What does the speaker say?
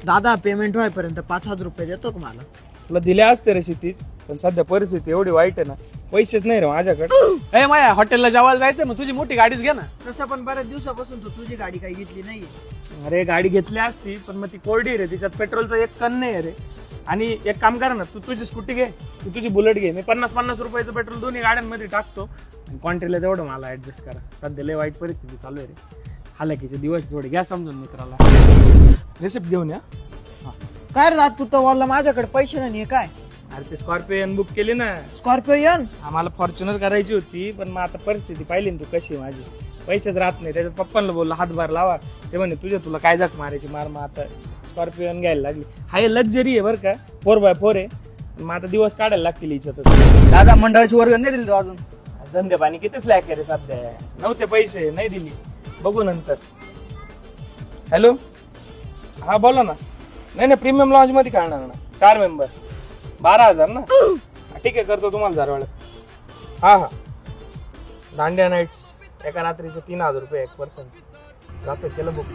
दादा पेमेंट व्हायपर्यंत 5,000 रुपये देतो का मला? तुला दिल्या असते रे क्षितिज, पण सध्या परिस्थिती एवढी वाईट आहे ना, पैसेच नाही रे माझ्याकडे. ए माया हॉटेलला जेवायला जायचं, मग तुझी मोठी गाडीच घे ना. तसं पण बऱ्याच दिवसापासून तू तुझी गाडी काही घेतली नाहीये. अरे गाडी घेतली असती, पण मग ती कोरडी रे, तिच्यात पेट्रोलचं एक कण नाही रे. आणि एक काम कर ना, तू तुझी स्कूटी घे, तू तुझी बुलेट घे, मी 50-50 रुपयाचं पेट्रोल दोन्ही गाड्यांमध्ये टाकतो. क्वांटिटीला तेवढं मला ऍडजस्ट करा, सध्या लय वाईट परिस्थिती चालू आहे रे. हालाकीचे दिवस थोडे घ्या समजून मित्राला. रिसिप्ट घेऊन या. काय रे दादा, तू तर बोलला माझ्याकडे पैसे नाही काय? अरे ते स्कॉर्पिओ बुक केली ना, स्कॉर्पिओ आम्हाला फॉर्च्युनर करायची होती, पण मग आता परिस्थिती पाहिली ना तू कशी आहे माझी, पैसेच राहत नाही. त्याच्यात पप्पांना बोलला हातभार लावा, ते म्हणे तुला काय जाक मारायची मार. मग आता स्कॉर्पिओ घ्यायला लागली. हा हे लक्झरी आहे बरं का, 4x4 आहे, मग आता दिवस काढायला लागतील हिच्यात. दादा मंडळाची वर्ग नाही दिली तो अजून. धंदे पाणी कितीच लॅक आहे रे सध्या, नव्हते पैसे नाही दिली, बघू नंतर. हॅलो, हा बोला ना. नाही प्रीमियम लॉन्च मध्ये काढणार ना, 4 मेंबर 12,000 ना. ठीक आहे, करतो तुम्हाला झारवाड्यात. हा दांडिया नाईट्स एका रात्रीचे 3,000 रुपये 1 पर्सन. जातो, केलं बुक.